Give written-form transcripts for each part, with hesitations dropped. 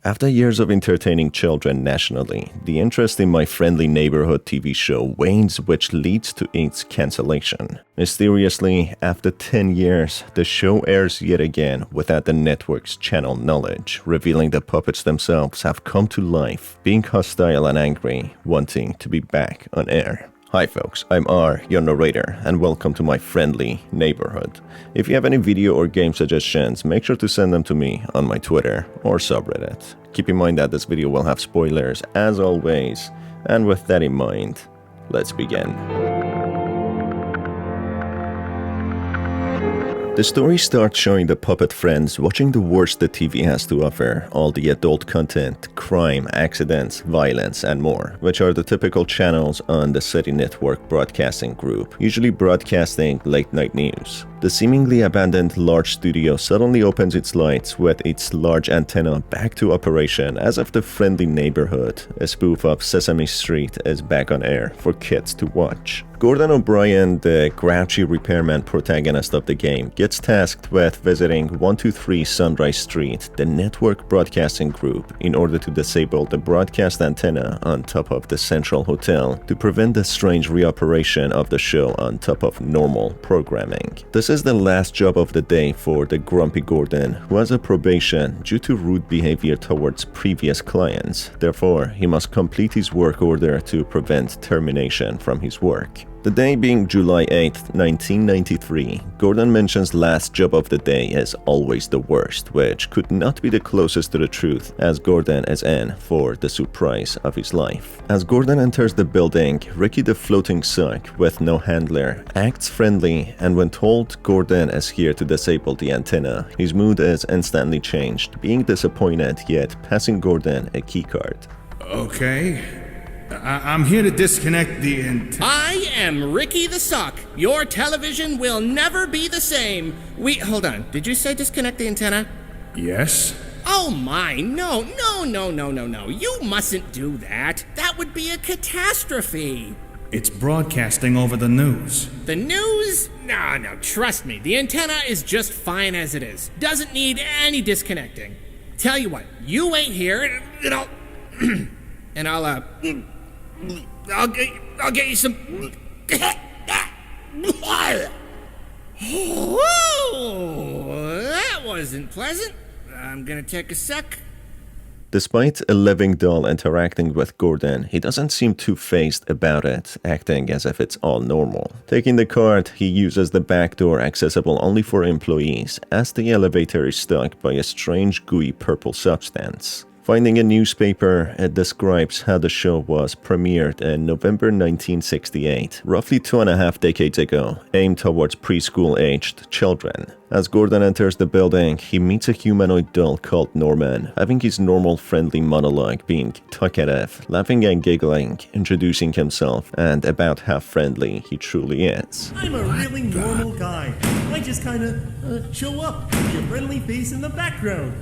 After years of entertaining children nationally, the interest in My Friendly Neighborhood TV show wanes, which leads to its cancellation. Mysteriously, after 10 years, the show airs yet again without the network's channel knowledge, revealing the puppets themselves have come to life, being hostile and angry, wanting to be back on air. Hi folks, I'm R, your narrator, and welcome to My Friendly Neighborhood. If you have any video or game suggestions, make sure to send them to me on my Twitter or subreddit. Keep in mind that this video will have spoilers as always, and with that in mind, let's begin. The story starts showing the puppet friends watching the worst the TV has to offer, all the adult content, crime, accidents, violence, and more, which are the typical channels on the City Network broadcasting group, usually broadcasting late-night news. The seemingly abandoned large studio suddenly opens its lights with its large antenna back to operation, as if the Friendly Neighborhood, a spoof of Sesame Street, is back on air for kids to watch. Gordon O'Brien, the grouchy repairman protagonist of the game, gets tasked with visiting 123 Sunrise Street, the network broadcasting group, in order to disable the broadcast antenna on top of the Central Hotel to prevent the strange reoperation of the show on top of normal programming. This is the last job of the day for the grumpy Gordon, who has a probation due to rude behavior towards previous clients. Therefore, he must complete his work order to prevent termination from his work. The day being July 8, 1993, Gordon mentions last job of the day is always the worst, which could not be the closest to the truth, as Gordon is in for the surprise of his life. As Gordon enters the building, Ricky the floating sock with no handler acts friendly, and when told Gordon is here to disable the antenna, his mood is instantly changed, being disappointed yet passing Gordon a keycard. Okay. I'm here to disconnect the I am Ricky the Sock. Your television will never be the same. Hold on. Did you say disconnect the antenna? Yes? Oh my, no. You mustn't do that. That would be a catastrophe. It's broadcasting over the news. The news? No, trust me. The antenna is just fine as it is. Doesn't need any disconnecting. Tell you what, you wait here and I'll... and I'll get you some... Oh, that wasn't pleasant. I'm gonna take a sec. Despite a living doll interacting with Gordon, he doesn't seem too fazed about it, acting as if it's all normal. Taking the card, he uses the back door accessible only for employees, as the elevator is stuck by a strange gooey purple substance. Finding a newspaper, it describes how the show was premiered in November 1968, roughly 2.5 decades ago, aimed towards preschool-aged children. As Gordon enters the building, he meets a humanoid doll called Norman, having his normal friendly monologue being talkative, laughing and giggling, introducing himself, and about how friendly he truly is. I'm a really normal guy. I just kinda show up, be a friendly face in the background.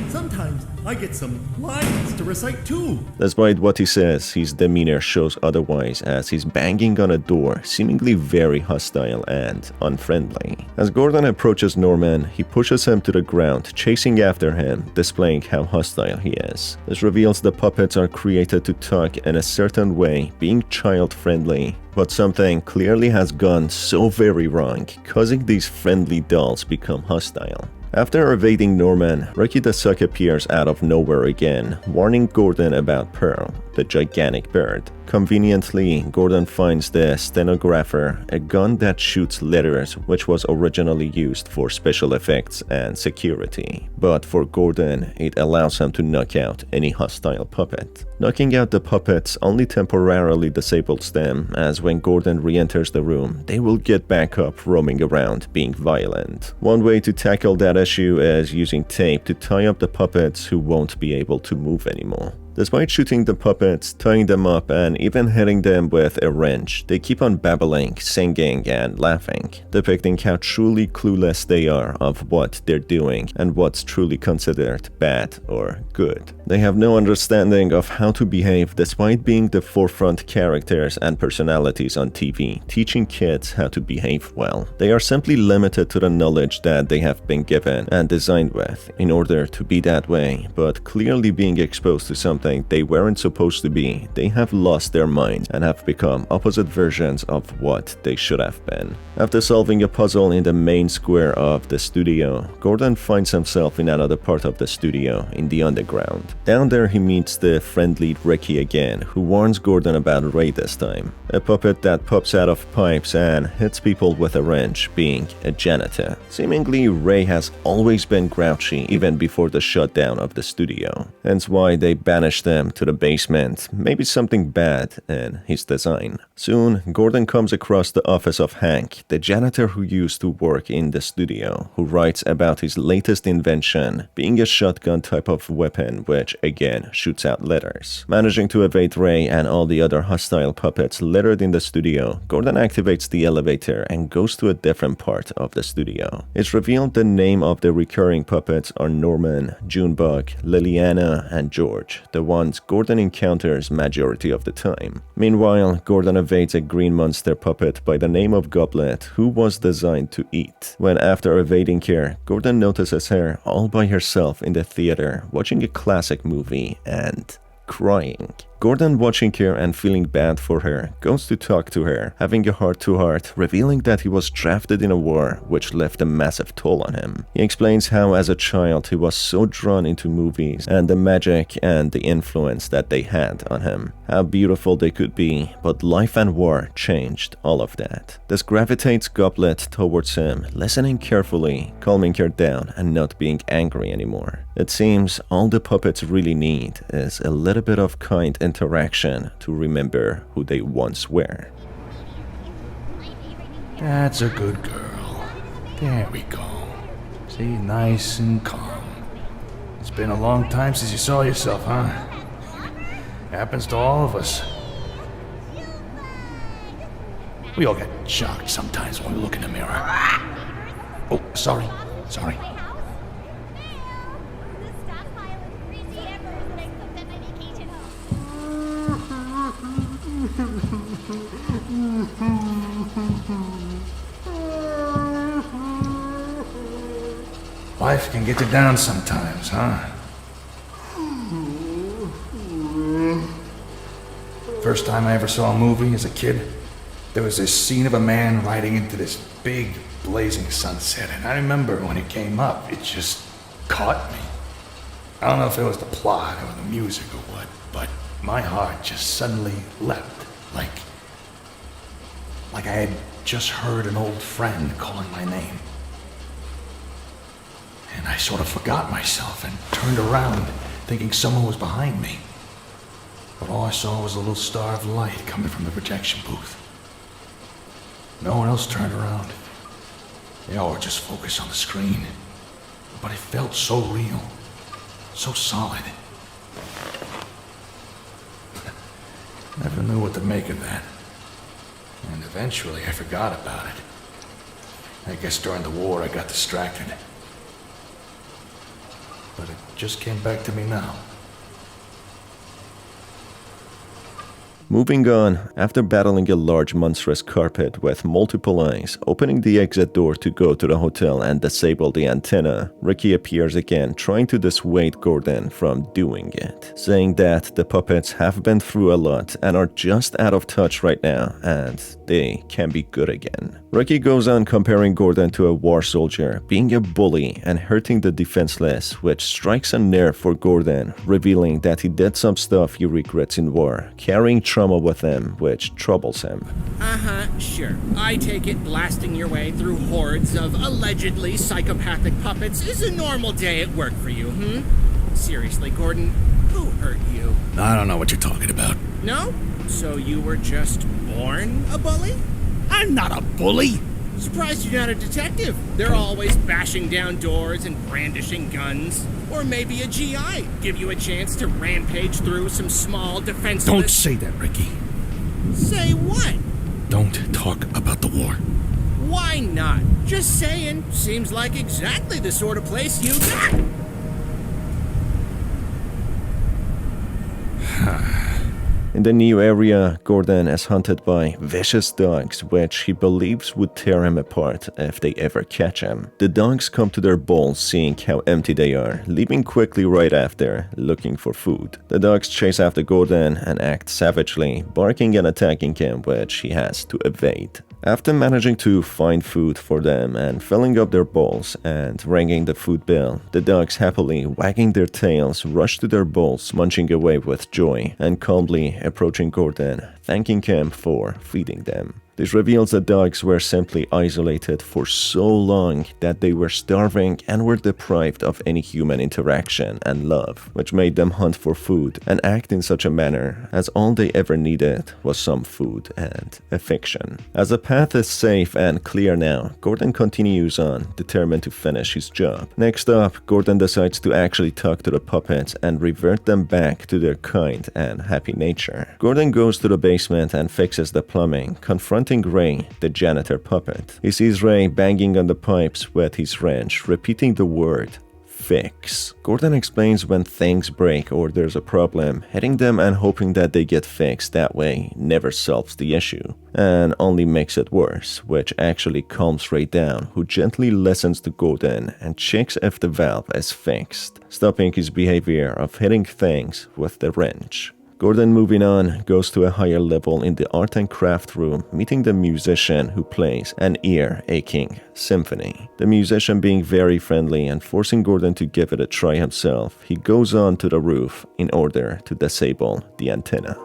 Sometimes I get some lines to recite too. Despite what he says, his demeanor shows otherwise, as he's banging on a door, seemingly very hostile and unfriendly. As Gordon approaches Norman, he pushes him to the ground, chasing after him, displaying how hostile he is. This reveals the puppets are created to talk in a certain way, being child-friendly. But something clearly has gone so very wrong, causing these friendly dolls become hostile. After evading Norman, Ricky the Sock appears out of nowhere again, warning Gordon about Pearl, the gigantic bird. Conveniently, Gordon finds the stenographer, a gun that shoots letters, which was originally used for special effects and security. But for Gordon, it allows him to knock out any hostile puppet. Knocking out the puppets only temporarily disables them, as when Gordon re-enters the room, they will get back up roaming around, being violent. One way to tackle that issue is using tape to tie up the puppets who won't be able to move anymore. Despite shooting the puppets, tying them up, and even hitting them with a wrench, they keep on babbling, singing, and laughing, depicting how truly clueless they are of what they're doing and what's truly considered bad or good. They have no understanding of how to behave despite being the forefront characters and personalities on TV, teaching kids how to behave well. They are simply limited to the knowledge that they have been given and designed with in order to be that way, but clearly being exposed to something they weren't supposed to be, they have lost their minds and have become opposite versions of what they should have been. After solving a puzzle in the main square of the studio, Gordon finds himself in another part of the studio in the underground. Down there he meets the friendly Ricky again, who warns Gordon about Ray this time, a puppet that pops out of pipes and hits people with a wrench, being a janitor. Seemingly Ray has always been grouchy even before the shutdown of the studio, hence why they banished them to the basement, maybe something bad in his design. Soon, Gordon comes across the office of Hank, the janitor who used to work in the studio, who writes about his latest invention, being a shotgun type of weapon which again shoots out letters. Managing to evade Ray and all the other hostile puppets littered in the studio, Gordon activates the elevator and goes to a different part of the studio. It's revealed the name of the recurring puppets are Norman, Junebug, Liliana, and George, the ones Gordon encounters majority of the time. Meanwhile, Gordon evades a green monster puppet by the name of Goblet, who was designed to eat. When after evading her, Gordon notices her all by herself in the theater watching a classic movie and crying. Gordon, watching her and feeling bad for her, goes to talk to her, having a heart-to-heart, revealing that he was drafted in a war which left a massive toll on him. He explains how as a child he was so drawn into movies and the magic and the influence that they had on him, how beautiful they could be, but life and war changed all of that. This gravitates Goblet towards him, listening carefully, calming her down and not being angry anymore. It seems all the puppets really need is a little bit of kind interaction to remember who they once were. That's a good girl. There we go. See, nice and calm. It's been a long time since you saw yourself, huh? Happens to all of us. We all get shocked sometimes when we look in the mirror. Oh, sorry. Life can get you down sometimes, huh? First time I ever saw a movie as a kid, there was this scene of a man riding into this big blazing sunset, and I remember when it came up, it just caught me. I don't know if it was the plot or the music or what, but my heart just suddenly leapt, like I had just heard an old friend calling my name. And I sort of forgot myself and turned around, thinking someone was behind me. But all I saw was a little star of light coming from the projection booth. No one else turned around. They all were just focused on the screen. But it felt so real, so solid. Never knew what to make of that. And eventually I forgot about it. I guess during the war I got distracted. But it just came back to me now. Moving on, after battling a large monstrous carpet with multiple eyes, opening the exit door to go to the hotel and disable the antenna, Ricky appears again, trying to dissuade Gordon from doing it, saying that the puppets have been through a lot and are just out of touch right now, and they can be good again. Ricky goes on comparing Gordon to a war soldier, being a bully and hurting the defenseless, which strikes a nerve for Gordon, revealing that he did some stuff he regrets in war, carrying trauma with him, which troubles him. Sure. I take it blasting your way through hordes of allegedly psychopathic puppets is a normal day at work for you, Seriously, Gordon, who hurt you? I don't know what you're talking about. No? So you were just born a bully? I'm not a bully. Surprised you're not a detective. They're always bashing down doors and brandishing guns. Or maybe a GI. Give you a chance to rampage through some small defenseless... Don't say that, Ricky. Say what? Don't talk about the war. Why not? Just saying. Seems like exactly the sort of place you... In the new area, Gordon is hunted by vicious dogs which he believes would tear him apart if they ever catch him. The dogs come to their balls seeing how empty they are, leaving quickly right after, looking for food. The dogs chase after Gordon and act savagely, barking and attacking him, which he has to evade. After managing to find food for them and filling up their bowls and ringing the food bell, the dogs happily wagging their tails rush to their bowls, munching away with joy and calmly approaching Gordon, thanking him for feeding them. This reveals that dogs were simply isolated for so long that they were starving and were deprived of any human interaction and love, which made them hunt for food and act in such a manner as all they ever needed was some food and affection. As the path is safe and clear now, Gordon continues on, determined to finish his job. Next up, Gordon decides to actually talk to the puppets and revert them back to their kind and happy nature. Gordon goes to the basement and fixes the plumbing, confronting Ray, the janitor puppet. He sees Ray banging on the pipes with his wrench, repeating the word fix. Gordon explains when things break or there's a problem, hitting them and hoping that they get fixed that way never solves the issue and only makes it worse, which actually calms Ray down, who gently listens to Gordon and checks if the valve is fixed, stopping his behavior of hitting things with the wrench. Gordon, moving on, goes to a higher level in the art and craft room, meeting the musician who plays an ear-aching symphony. The musician being very friendly and forcing Gordon to give it a try himself, he goes on to the roof in order to disable the antenna.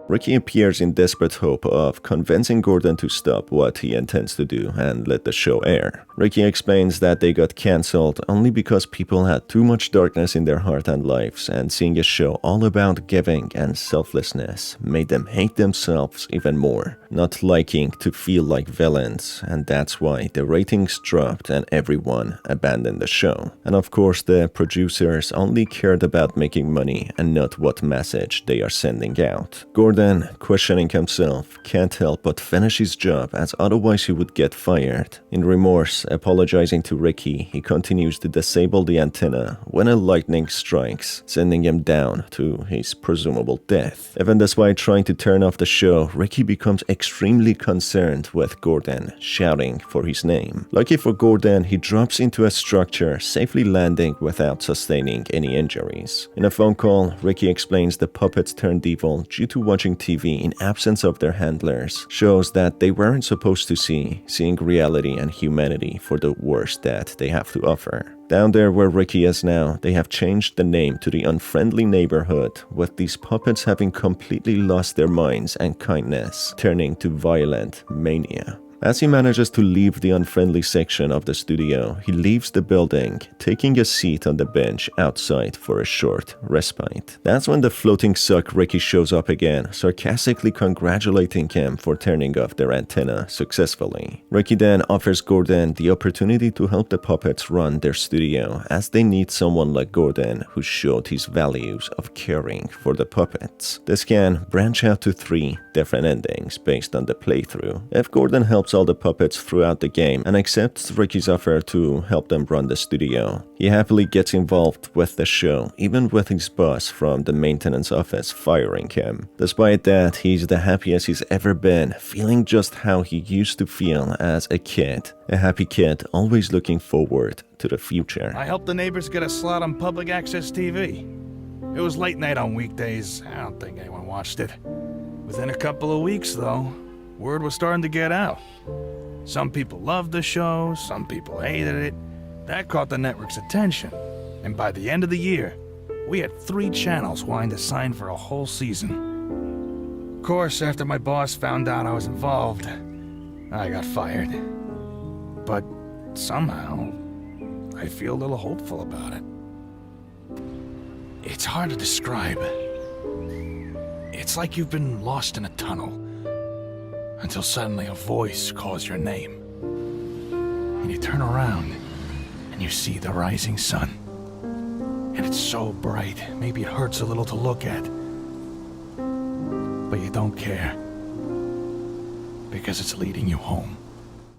Ricky appears in desperate hope of convincing Gordon to stop what he intends to do and let the show air. Ricky explains that they got cancelled only because people had too much darkness in their heart and lives, and seeing a show all about giving and selflessness made them hate themselves even more, not liking to feel like villains, and that's why the ratings dropped and everyone abandoned the show. And of course, the producers only cared about making money and not what message they are sending out. Gordon, questioning himself, can't help but finish his job, as otherwise he would get fired. In remorse, apologizing to Ricky, he continues to disable the antenna when a lightning strikes, sending him down to his presumable death. Even despite trying to turn off the show, Ricky becomes extremely concerned with Gordon, shouting for his name. Lucky for Gordon, he drops into a structure, safely landing without sustaining any injuries. In a phone call, Ricky explains the puppets turned evil due to watching TV in absence of their handlers, shows that they weren't supposed to see, seeing reality and humanity for the worst that they have to offer. Down there where Ricky is now, they have changed the name to the Unfriendly Neighborhood, with these puppets having completely lost their minds and kindness, turning to violent mania. As he manages to leave the unfriendly section of the studio, he leaves the building, taking a seat on the bench outside for a short respite. That's when the floating suck Ricky shows up again, sarcastically congratulating him for turning off their antenna successfully. Ricky then offers Gordon the opportunity to help the puppets run their studio, as they need someone like Gordon who showed his values of caring for the puppets. This can branch out to 3 different endings based on the playthrough. If Gordon helps all the puppets throughout the game and accepts Ricky's offer to help them run the studio, he happily gets involved with the show, even with his boss from the maintenance office firing him. Despite that, he's the happiest he's ever been, feeling just how he used to feel as a kid. A happy kid always looking forward to the future. I helped the neighbors get a slot on public access TV. It was late night on weekdays. I don't think anyone watched it. Within a couple of weeks, though, word was starting to get out. Some people loved the show, some people hated it. That caught the network's attention, and by the end of the year, we had 3 channels wanting to sign for a whole season. Of course, after my boss found out I was involved, I got fired. But somehow, I feel a little hopeful about it. It's hard to describe. It's like you've been lost in a tunnel, until suddenly a voice calls your name. And you turn around, and you see the rising sun. And it's so bright, maybe it hurts a little to look at. But you don't care, because it's leading you home.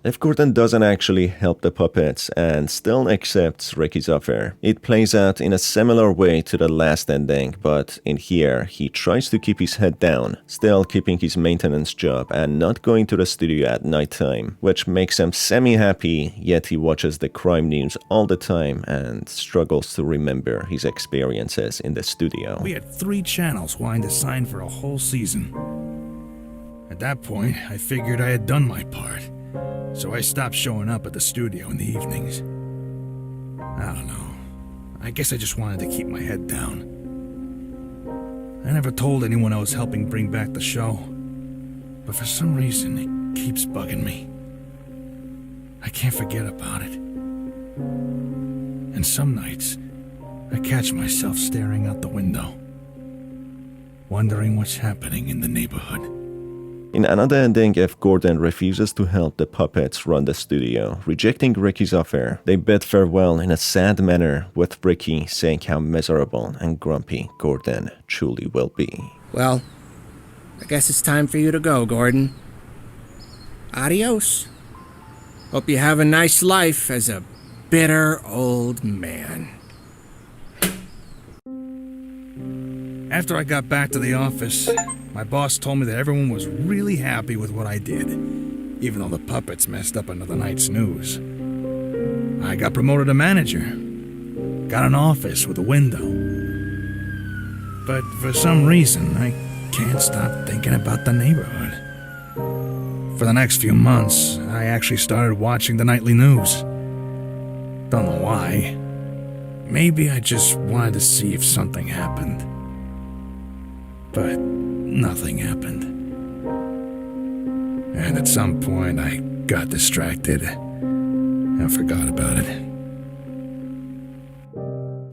F. Gordon doesn't actually help the puppets and still accepts Ricky's offer. It plays out in a similar way to the last ending, but in here, he tries to keep his head down, still keeping his maintenance job and not going to the studio at nighttime, which makes him semi-happy, yet he watches the crime news all the time and struggles to remember his experiences in the studio. We had 3 channels wanting to sign for a whole season. At that point, I figured I had done my part. So I stopped showing up at the studio in the evenings. I don't know. I guess I just wanted to keep my head down. I never told anyone I was helping bring back the show. But for some reason, it keeps bugging me. I can't forget about it. And some nights, I catch myself staring out the window, wondering what's happening in the neighborhood. In another ending, F. Gordon refuses to help the puppets run the studio, rejecting Ricky's offer. They bid farewell in a sad manner, with Ricky saying how miserable and grumpy Gordon truly will be. Well, I guess it's time for you to go, Gordon. Adios. Hope you have a nice life as a bitter old man. After I got back to the office, my boss told me that everyone was really happy with what I did, even though the puppets messed up another night's news. I got promoted to manager, got an office with a window. But for some reason, I can't stop thinking about the neighborhood. For the next few months, I actually started watching the nightly news. Don't know why. Maybe I just wanted to see if something happened. But nothing happened. And at some point, I got distracted and forgot about it.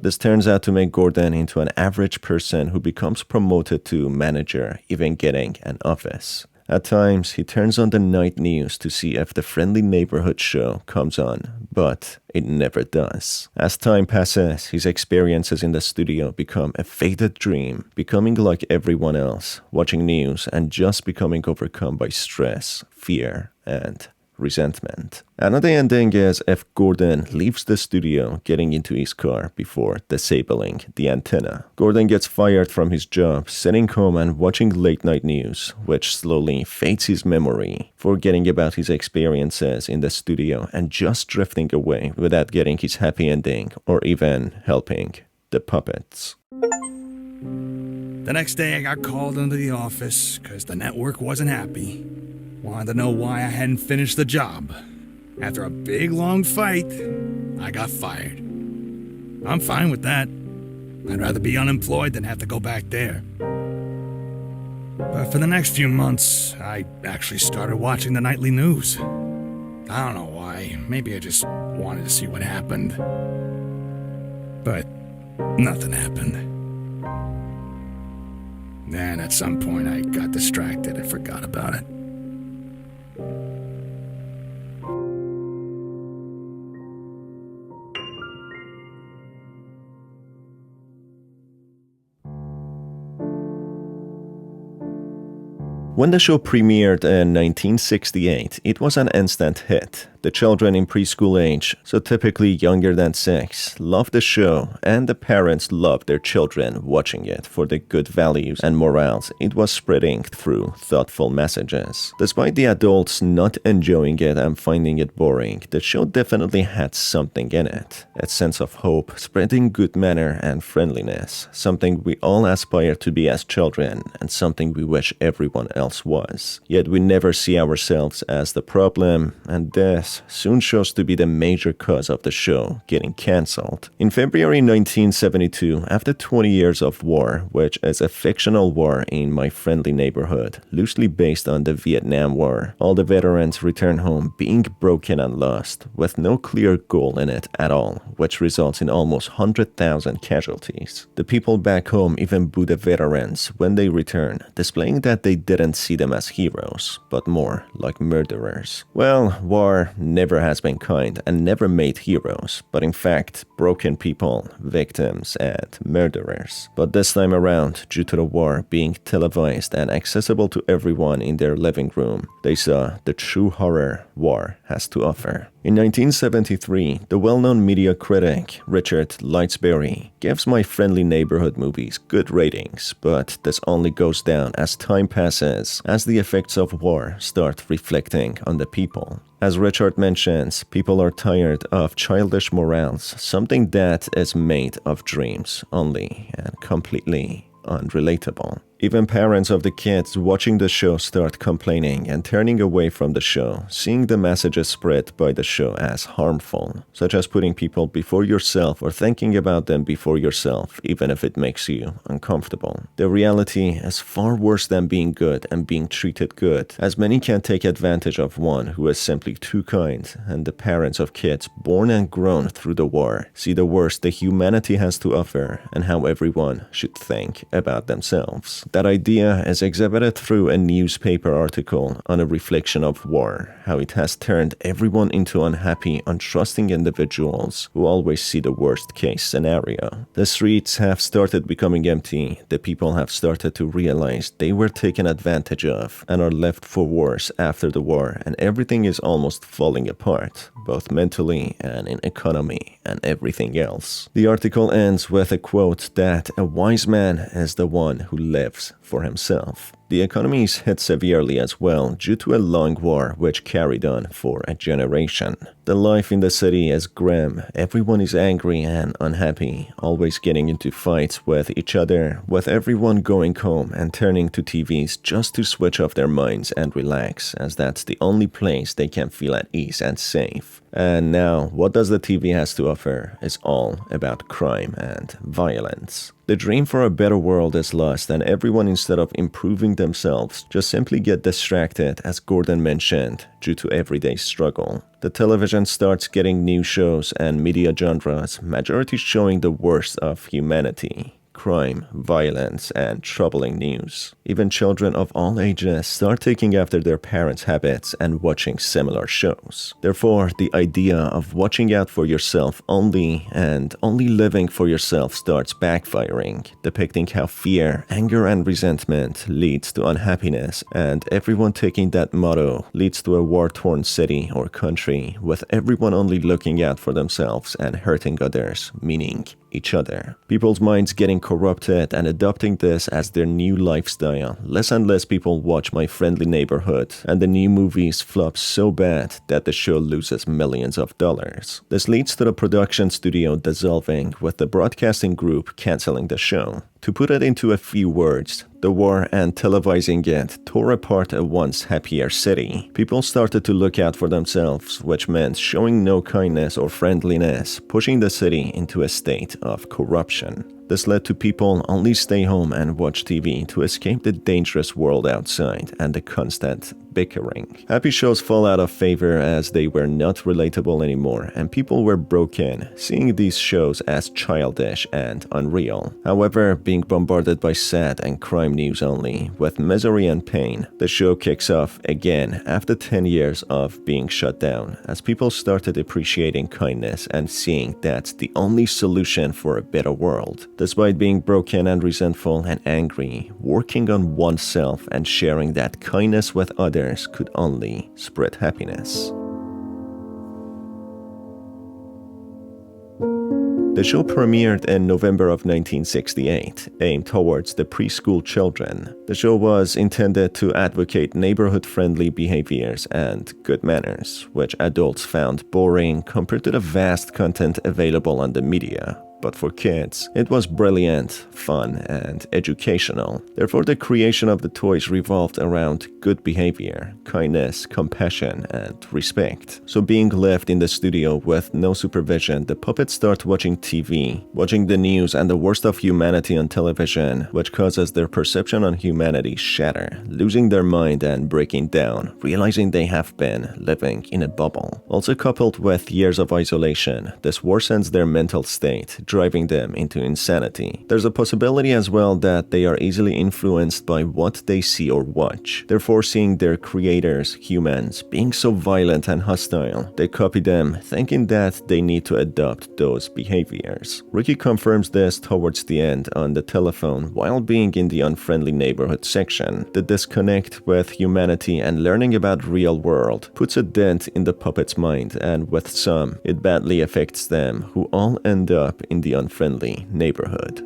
This turns out to make Gordon into an average person who becomes promoted to manager, even getting an office. At times, he turns on the night news to see if the Friendly Neighborhood show comes on, but it never does. As time passes, his experiences in the studio become a faded dream, becoming like everyone else, watching news and just becoming overcome by stress, fear, and resentment. Another ending is F. Gordon leaves the studio, getting into his car before disabling the antenna. Gordon gets fired from his job, sitting home and watching late night news, which slowly fades his memory, forgetting about his experiences in the studio and just drifting away without getting his happy ending or even helping the puppets. The next day, I got called into the office because the network wasn't happy. Wanted to know why I hadn't finished the job. After a big, long fight, I got fired. I'm fine with that. I'd rather be unemployed than have to go back there. But for the next few months, I actually started watching the nightly news. I don't know why. Maybe I just wanted to see what happened. But nothing happened. Then at some point, I got distracted and forgot about it. When the show premiered in 1968, it was an instant hit. The children in preschool age, so typically younger than 6, loved the show, and the parents loved their children watching it for the good values and morals it was spreading through thoughtful messages. Despite the adults not enjoying it and finding it boring, the show definitely had something in it. A sense of hope, spreading good manner and friendliness, something we all aspire to be as children, and something we wish everyone else was. Yet we never see ourselves as the problem, and this deaths soon shows to be the major cause of the show getting cancelled. In February 1972, after 20 years of war, which is a fictional war in My Friendly Neighborhood, loosely based on the Vietnam War, all the veterans return home being broken and lost, with no clear goal in it at all, which results in almost 100,000 casualties. The people back home even boo the veterans when they return, displaying that they didn't see them as heroes, but more like murderers. Well, war never has been kind and never made heroes, but in fact, broken people, victims, and murderers. But this time around, due to the war being televised and accessible to everyone in their living room, they saw the true horror war has to offer. In 1973, the well-known media critic Richard Lightsberry gives My Friendly Neighborhood movies good ratings, but this only goes down as time passes, as the effects of war start reflecting on the people. As Richard mentions, people are tired of childish morals, something that is made of dreams only and completely unrelatable. Even parents of the kids watching the show start complaining and turning away from the show, seeing the messages spread by the show as harmful, such as putting people before yourself or thinking about them before yourself, even if it makes you uncomfortable. The reality is far worse than being good and being treated good, as many can take advantage of one who is simply too kind, and the parents of kids born and grown through the war see the worst that humanity has to offer and how everyone should think about themselves. That idea is exhibited through a newspaper article on a reflection of war, how it has turned everyone into unhappy, untrusting individuals who always see the worst case scenario. The streets have started becoming empty, the people have started to realize they were taken advantage of and are left for worse after the war, and everything is almost falling apart, both mentally and in economy and everything else. The article ends with a quote that a wise man is the one who lives for himself. The economy is hit severely as well due to a long war which carried on for a generation. The life in the city is grim, everyone is angry and unhappy, always getting into fights with each other, with everyone going home and turning to TVs just to switch off their minds and relax, as that's the only place they can feel at ease and safe. And now, what does the TV has to offer is all about crime and violence. The dream for a better world is lost, and everyone, instead of improving themselves, just simply get distracted, as Gordon mentioned, due to everyday struggle. The television starts getting new shows and media genres, majority showing the worst of humanity. Crime, violence, and troubling news. Even children of all ages start taking after their parents' habits and watching similar shows. Therefore, the idea of watching out for yourself only and only living for yourself starts backfiring, depicting how fear, anger, and resentment leads to unhappiness, and everyone taking that motto leads to a war-torn city or country with everyone only looking out for themselves and hurting others, meaning each other. People's minds getting corrupted and adopting this as their new lifestyle. Less and less people watch My Friendly Neighborhood, and the new movies flop so bad that the show loses millions of dollars. This leads to the production studio dissolving, with the broadcasting group canceling the show. To put it into a few words, the war and televising it tore apart a once happier city. People started to look out for themselves, which meant showing no kindness or friendliness, pushing the city into a state of corruption. This led to people only stay home and watch TV to escape the dangerous world outside and the constant bickering. Happy shows fall out of favor as they were not relatable anymore, and people were broken, seeing these shows as childish and unreal. However, being bombarded by sad and crime news only, with misery and pain, the show kicks off again after 10 years of being shut down, as people started appreciating kindness and seeing that's the only solution for a better world. Despite being broken and resentful and angry, working on oneself and sharing that kindness with others could only spread happiness. The show premiered in November of 1968, aimed towards the preschool children. The show was intended to advocate neighborhood-friendly behaviors and good manners, which adults found boring compared to the vast content available on the media. But for kids, it was brilliant, fun, and educational. Therefore, the creation of the toys revolved around good behavior, kindness, compassion, and respect. So being left in the studio with no supervision, the puppets start watching TV, watching the news and the worst of humanity on television, which causes their perception on humanity shatter, losing their mind and breaking down, realizing they have been living in a bubble. Also coupled with years of isolation, this worsens their mental state, driving them into insanity. There's a possibility as well that they are easily influenced by what they see or watch, therefore seeing their creators, humans, being so violent and hostile. They copy them, thinking that they need to adopt those behaviors. Ricky confirms this towards the end on the telephone while being in the unfriendly neighborhood section. The disconnect with humanity and learning about real world puts a dent in the puppet's mind, and with some, it badly affects them, who all end up in the unfriendly neighborhood.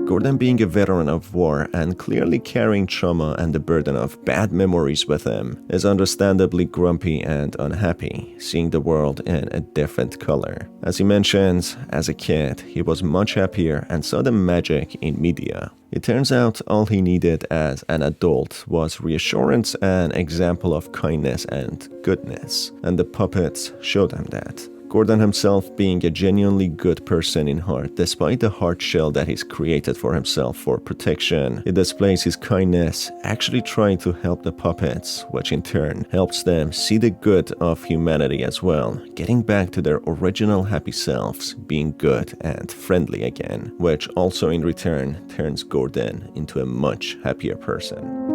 Gordon, being a veteran of war and clearly carrying trauma and the burden of bad memories with him, is understandably grumpy and unhappy, seeing the world in a different color. As he mentions, as a kid, he was much happier and saw the magic in media. It turns out all he needed as an adult was reassurance and example of kindness and goodness, and the puppets showed him that. Gordon himself being a genuinely good person in heart, despite the hard shell that he's created for himself for protection, he displays his kindness, actually trying to help the puppets, which in turn helps them see the good of humanity as well, getting back to their original happy selves, being good and friendly again, which also in return turns Gordon into a much happier person.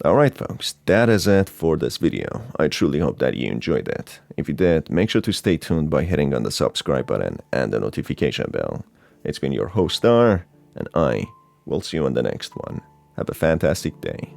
Alright folks, that is it for this video. I truly hope that you enjoyed it. If you did, make sure to stay tuned by hitting on the subscribe button and the notification bell. It's been your host Star, and I will see you on the next one. Have a fantastic day.